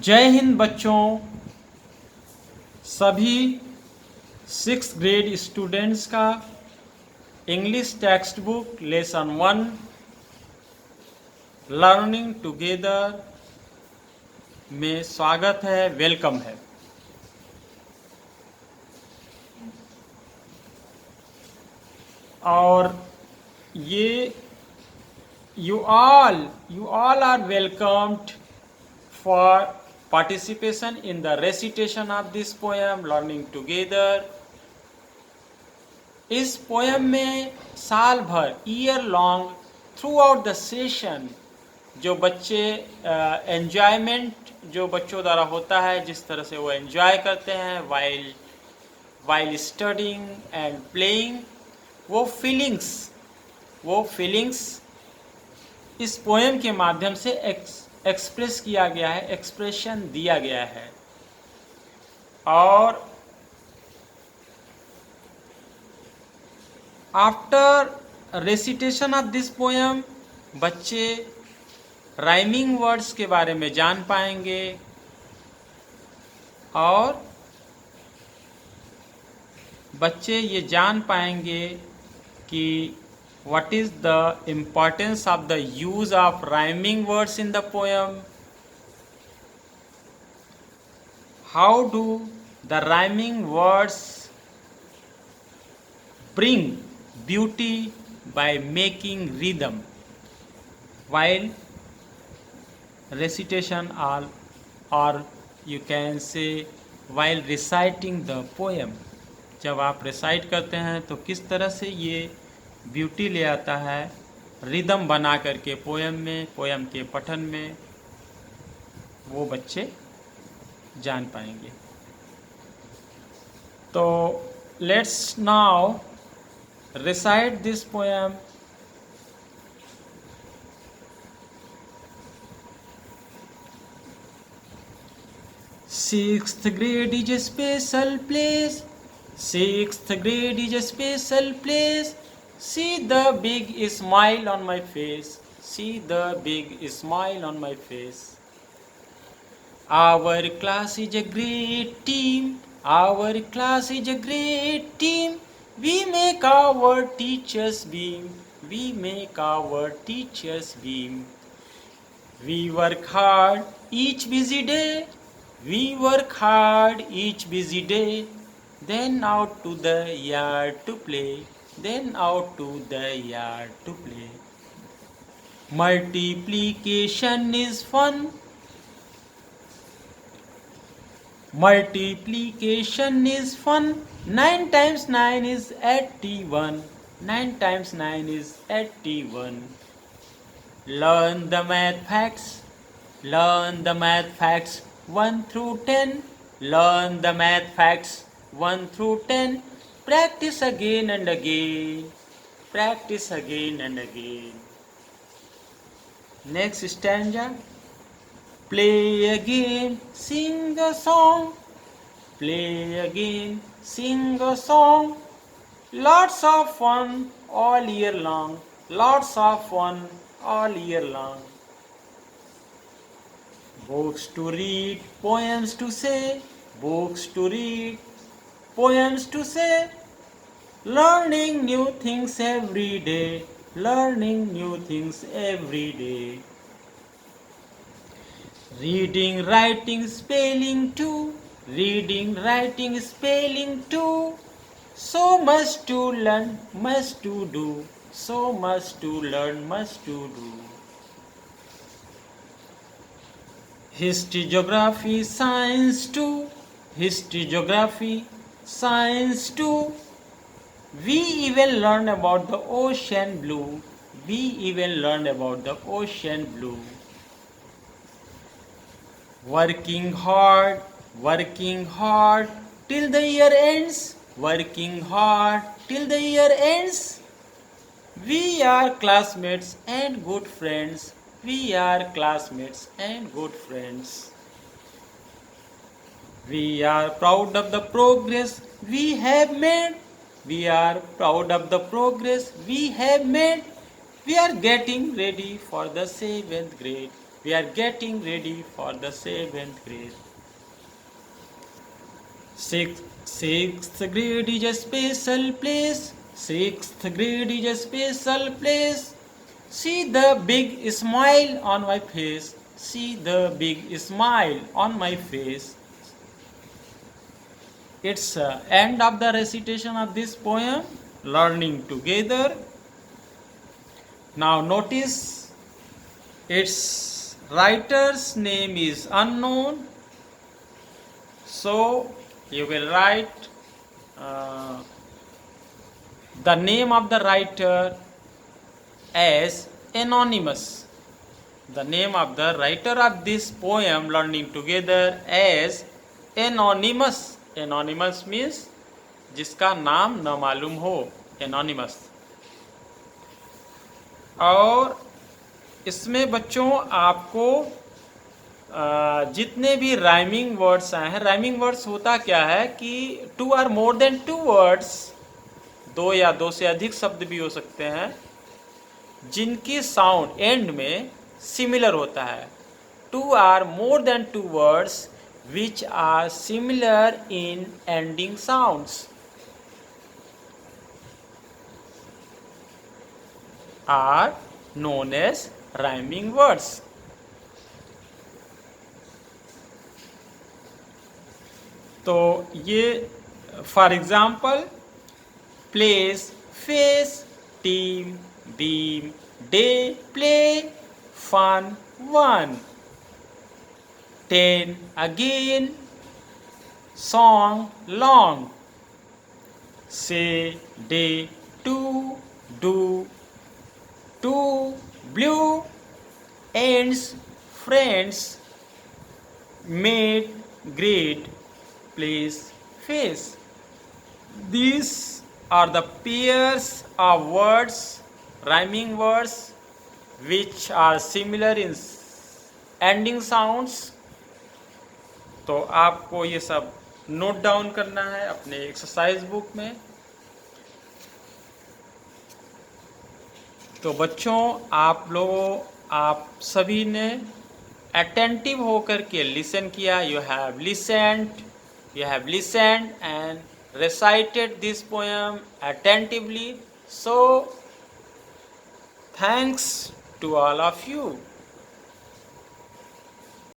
जय हिंद बच्चों। सभी 6th ग्रेड स्टूडेंट्स का English text book lesson 1 learning together में स्वागत है, वेलकम है। और ये you all are welcomed for participation in the recitation of this poem learning together। इस पोएम में साल भर year long through out the session जो बच्चे एंजॉयमेंट जो बच्चों द्वारा होता है, जिस तरह से वो एंजॉय करते हैं वाइल स्टडिंग एंड प्लेइंग, वो फीलिंग्स इस पोएम के माध्यम से एक्सप्रेस किया गया है, एक्सप्रेशन दिया गया है। और after recitation of this poem बच्चे राइमिंग वर्ड्स के बारे में जान पाएंगे और बच्चे ये जान पाएंगे कि what is the importance of the use of rhyming words in the poem? How do the rhyming words bring beauty by making rhythm while recitation or you can say while reciting the poem? जब आप recite करते हैं तो किस तरह से ये beauty ले आता है रिदम बना करके पोएम के पठन में, वो बच्चे जान पाएंगे। तो let's now recite this poem. Sixth grade is a special place. Sixth grade is a special place. See the big smile on my face. See the big smile on my face. Our class is a great team. Our class is a great team. We make our teachers beam. We make our teachers beam. We work hard each busy day. We work hard each busy day. Then out to the yard to play. Then out to the yard to play. Multiplication is fun. Multiplication is fun. 9 times 9 is 81. 9 times 9 is 81. Learn the math facts. Learn the math facts 1 through 10. Learn the math facts 1 through 10. Practice again and again. Practice again and again. Next stanza. Play again, sing a song. Play again, sing a song. Lots of fun all year long. Lots of fun all year long. Books to read, poems to say. Books to read, poems to say. Learning new things every day. Learning new things every day. Reading, writing, spelling too. Reading, writing, spelling too. So much to learn, much to do. So much to learn, much to do. History, geography, science too. History, geography, science too. We even learn about the ocean blue. We even learn about the ocean blue. Working hard till the year ends. Working hard till the year ends. We are classmates and good friends. We are classmates and good friends. We are proud of the progress we have made. We are proud of the progress we have made. We are getting ready for the 7th grade. We are getting ready for the 7th grade. Sixth grade is a special place. Sixth grade is a special place. See the big smile on my face. See the big smile on my face. It's end of the recitation of this poem. Learning together. Now notice its writer's name is unknown. So you will write the name of the writer as anonymous. The name of the writer of this poem Learning Together as anonymous. Anonymous means जिसका नाम न मालूम हो, anonymous. और इसमें बच्चों आपको जितने भी राइमिंग वर्ड्स आए हैं, राइमिंग वर्ड्स होता क्या है कि 2 or more than 2 वर्ड्स, 2 या 2 से अधिक शब्द भी हो सकते हैं जिनकी साउंड एंड में सिमिलर होता है. 2 or more than 2 words which are similar in ending sounds are known as rhyming words. तो ये for example place, face, team, beam, day, play, fun, one, 10 again, song, long, say, day, to, do, two, blue, ends, friends, made, great, place, face. These are the pairs of words, rhyming words, which are similar in ending sounds. तो आपको ये सब note down करना है अपने exercise book में. तो बच्चों आप सभी ने अटेंटिव होकर के लिसन किया. You have listened and recited this poem attentively. So, thanks to all of you.